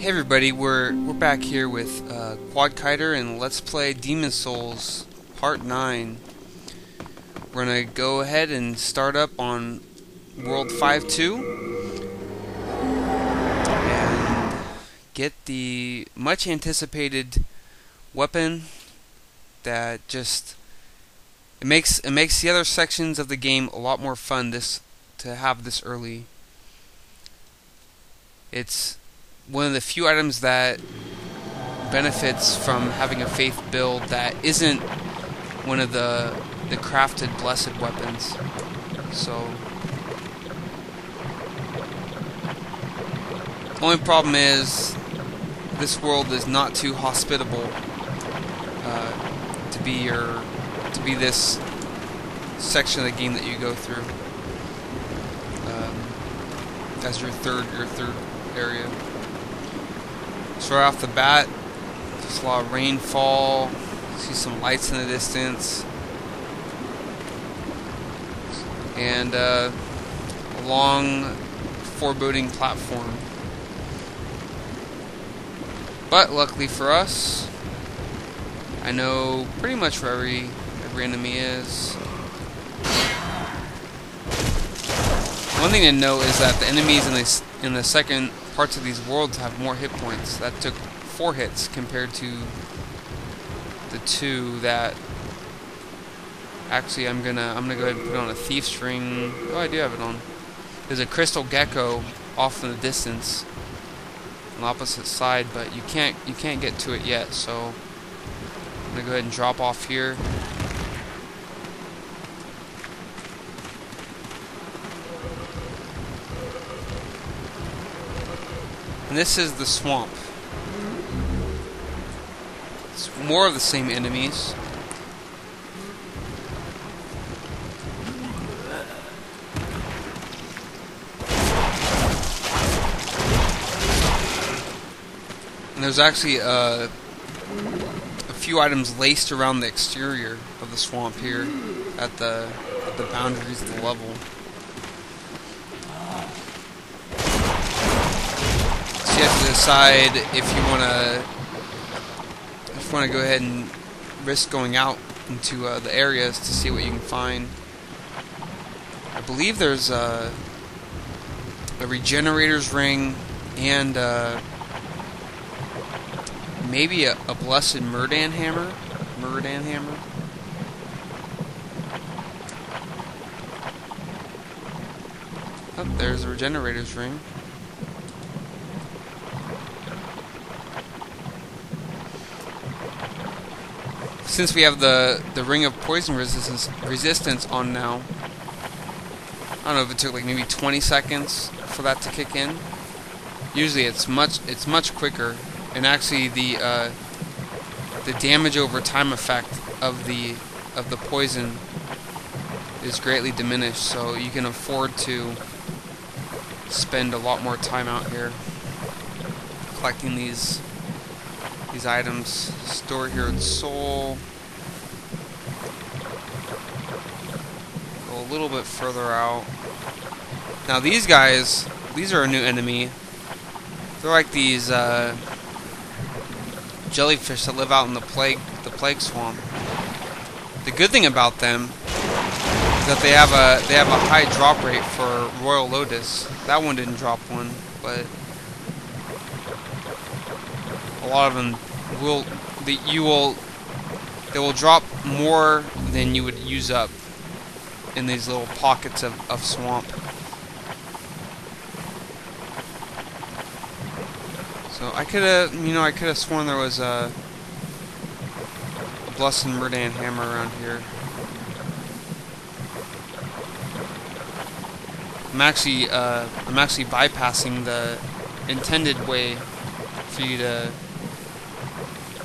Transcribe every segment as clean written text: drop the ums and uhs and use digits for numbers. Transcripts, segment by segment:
Hey everybody, we're back here with QuadKiter and Let's Play Demon Souls Part 9. We're gonna go ahead and start up on World 5-2 and get the much anticipated weapon that just it makes the other sections of the game a lot more fun to have this early. It's one of the few items that benefits from having a faith build that isn't one of the crafted blessed weapons. So only problem is this world is not too hospitable to be this section of the game that you go through as your third area. So right off the bat, just a lot of rainfall. See some lights in the distance, and a long, foreboding platform. But luckily for us, I know pretty much where every enemy is. One thing to note is that the enemies in the second parts of these worlds have more hit points. That took 4 hits compared to the 2 that actually I'm gonna go ahead and put on a thief's ring. Oh, I do have it on. There's a crystal gecko off in the distance on the opposite side, but you can't get to it yet, so I'm gonna go ahead and drop off here. And this is the swamp. It's more of the same enemies. And there's actually a few items laced around the exterior of the swamp here at the boundaries of the level. You have to decide if you want to go ahead and risk going out into the areas to see what you can find. I believe there's a regenerator's ring and maybe a blessed Murdan hammer. Oh, there's a regenerator's ring. Since we have the ring of poison resistance on now, I don't know if it took like maybe 20 seconds for that to kick in. Usually it's much quicker, and actually the damage over time effect of the poison is greatly diminished, so you can afford to spend a lot more time out here collecting these items. Store here in Soul. Go a little bit further out. Now these guys, these are a new enemy. They're like these jellyfish that live out in the plague swamp. The good thing about them is that they have a high drop rate for Royal Lotus. That one didn't drop one, but a lot of them they will drop more than you would use up in these little pockets of swamp. So I could have sworn there was a blessed Murdan hammer around here. I'm actually bypassing the intended way for you to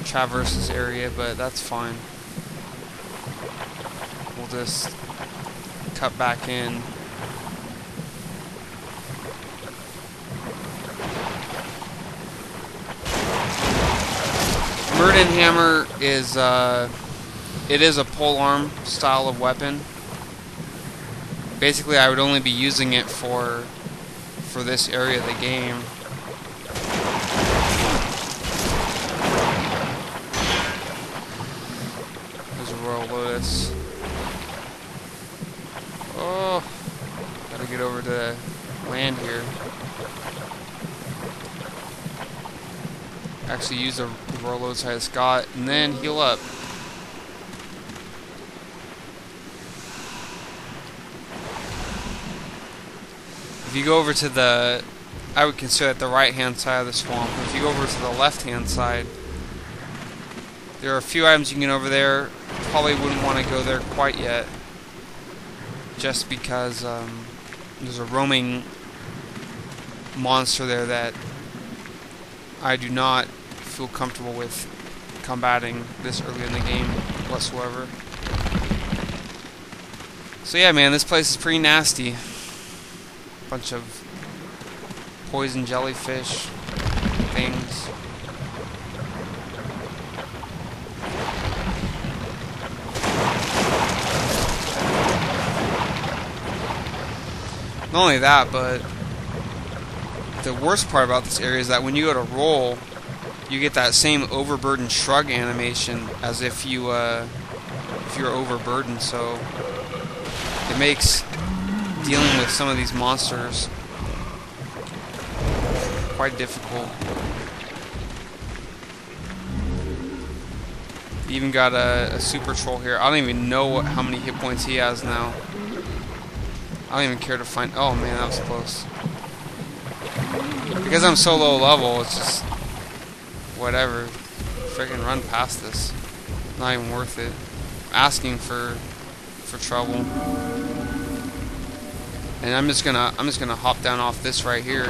traverse this area, but that's fine. We'll just cut back in. Murdan hammer is it is a polearm style of weapon. Basically, I would only be using it for this area of the game. Actually use the roll loads I just got, and then heal up. If you go over to the, I would consider it the right-hand side of the swamp. If you go over to the left-hand side, there are a few items you can get over there. Probably wouldn't want to go there quite yet, just because there's a roaming monster there that I do not feel comfortable with combating this early in the game whatsoever. So yeah, man, this place is pretty nasty. Bunch of poison jellyfish things. Not only that, but the worst part about this area is that when you go to roll, you get that same overburdened shrug animation as if you're overburdened. So it makes dealing with some of these monsters quite difficult. You even got a super troll here. I don't even know how many hit points he has now. I don't even care to find. Oh man, that was close. Because I'm so low level, it's just whatever. Freaking run past this. Not even worth it. Asking for trouble. And I'm just gonna hop down off this right here.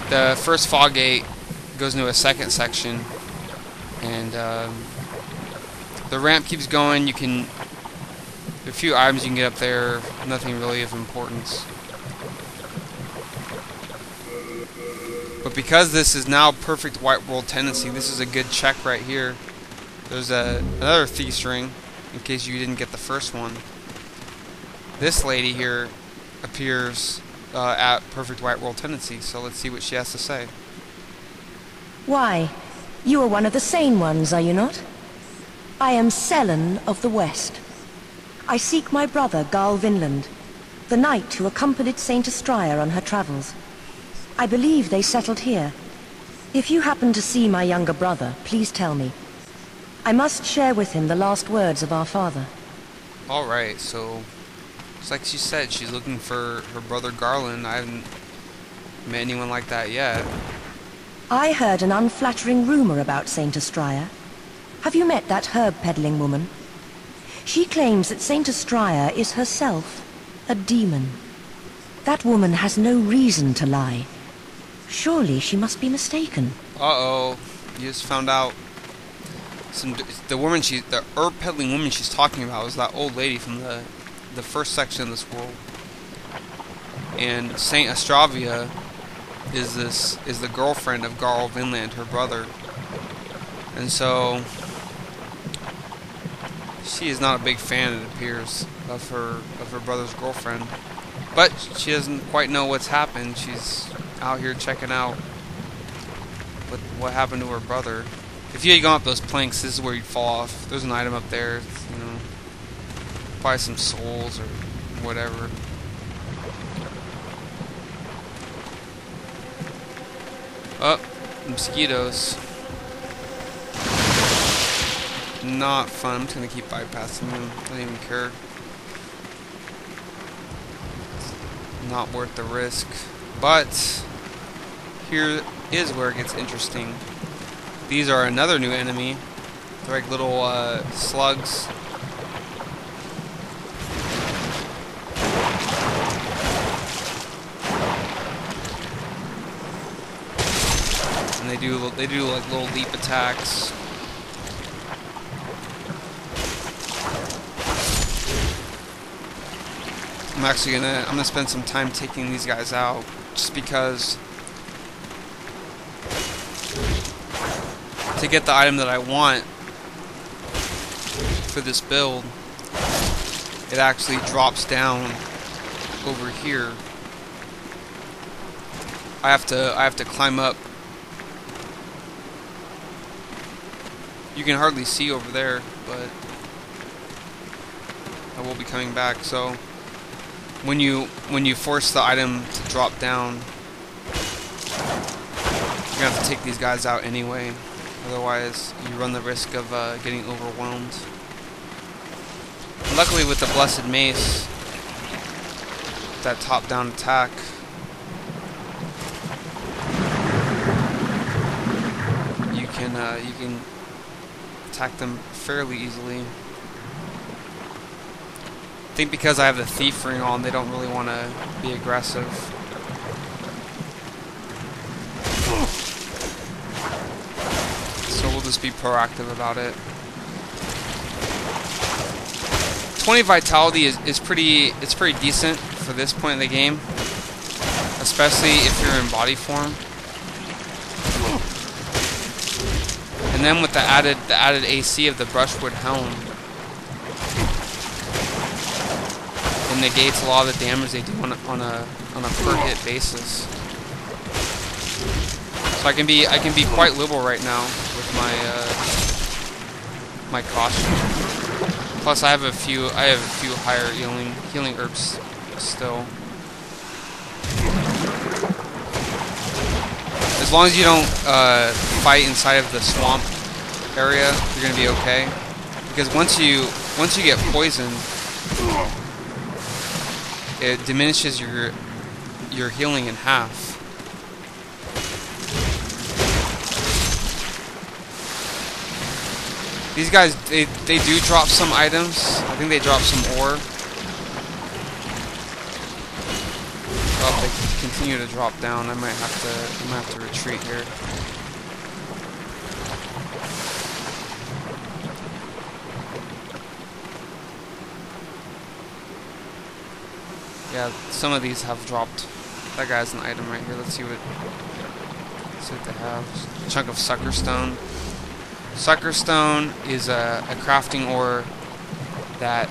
The first fog gate goes into a second section, and the ramp keeps going. You can, a few items you can get up there. Nothing really of importance. But because this is now perfect white world tendency, this is a good check right here. There's another thief's ring, in case you didn't get the first one. This lady here appears at perfect white world tendency, so let's see what she has to say. Why, you are one of the sane ones, are you not? I am Selen of the West. I seek my brother, Garl Vinland, the knight who accompanied Saint Estraya on her travels. I believe they settled here. If you happen to see my younger brother, please tell me. I must share with him the last words of our father. Alright, so it's like she said, she's looking for her brother Garland. I haven't met anyone like that yet. I heard an unflattering rumor about Saint Estraya. Have you met that herb-peddling woman? She claims that Saint Estraya is herself a demon. That woman has no reason to lie. Surely she must be mistaken. Uh-oh. You just found out. The herb-peddling woman she's talking about was that old lady from the first section of this world. And Saint Estravia is the girlfriend of Garl Vinland, her brother. And so she is not a big fan, it appears, of her brother's girlfriend. But she doesn't quite know what's happened. She's out here checking out what happened to her brother. If you had gone up those planks, this is where you'd fall off. There's an item up there, you know, probably some souls or whatever. Oh, mosquitoes. Not fun. I'm just gonna keep bypassing them. I don't even care. Not worth the risk. But here is where it gets interesting. These are another new enemy. They're like little slugs. And they do like little leap attacks. I'm gonna spend some time taking these guys out, just because to get the item that I want for this build, it actually drops down over here. I have to climb up. You can hardly see over there, but I will be coming back. So when you force the item to drop down, you're gonna have to take these guys out anyway. Otherwise, you run the risk of getting overwhelmed. Luckily, with the Blessed Mace, that top-down attack, you can attack them fairly easily. I think because I have the Thief Ring on, they don't really want to be aggressive. So we'll just be proactive about it. 20 vitality is pretty decent for this point in the game, especially if you're in body form. And then with the added AC of the Brushwood Helm, it negates a lot of the damage they do on a per hit basis. So I can be quite liberal right now with my caution. Plus, I have a few higher healing herbs still. As long as you don't fight inside of the swamp area, you're gonna be okay. Because once you get poisoned, it diminishes your healing in half. These guys, they do drop some items. I think they drop some ore. Oh, they continue to drop down. I might have to retreat here. Yeah, some of these have dropped. That guy's an item right here. Let's see what they have. A chunk of Sucker Stone. Sucker Stone is a crafting ore that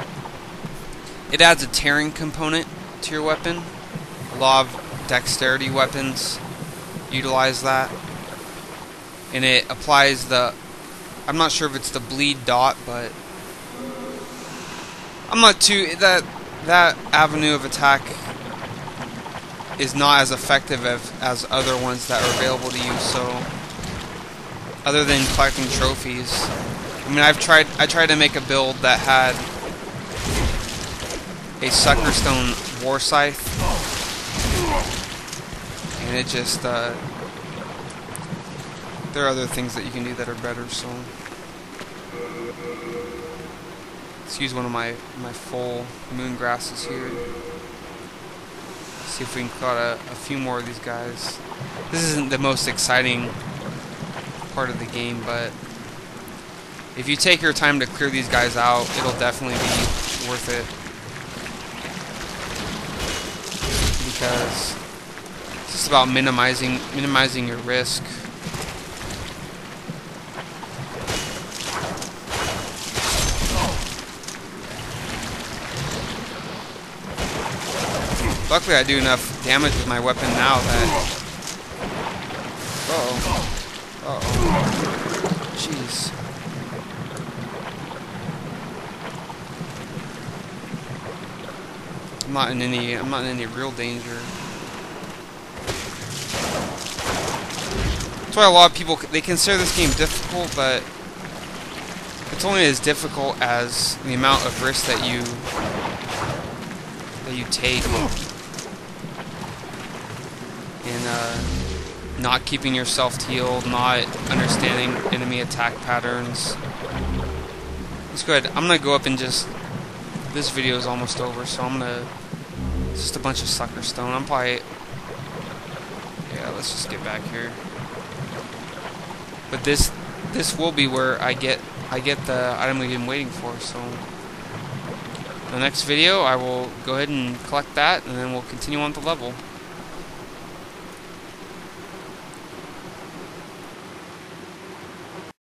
it adds a tearing component to your weapon. A lot of dexterity weapons utilize that, and it applies the, I'm not sure if it's the bleed dot, but I'm not too, that avenue of attack is not as effective as other ones that are available to you. So other than collecting trophies, I mean, I tried to make a build that had a Sucker Stone War Scythe, and it just there are other things that you can do that are better. So let's use one of my full moon grasses here. See if we can cut a few more of these guys. This isn't the most exciting part of the game, but if you take your time to clear these guys out, it'll definitely be worth it, because it's just about minimizing your risk. Luckily, I do enough damage with my weapon now that. Jeez. I'm not in any real danger. That's why a lot of people, they consider this game difficult, but it's only as difficult as the amount of risk that you take in not keeping yourself healed, not understanding enemy attack patterns. It's good. I'm gonna go up and just, this video is almost over, so I'm gonna, just a bunch of Sucker Stone. I'm probably, yeah, let's just get back here. But this will be where I get the item we've been waiting for. So in the next video, I will go ahead and collect that, and then we'll continue on the level.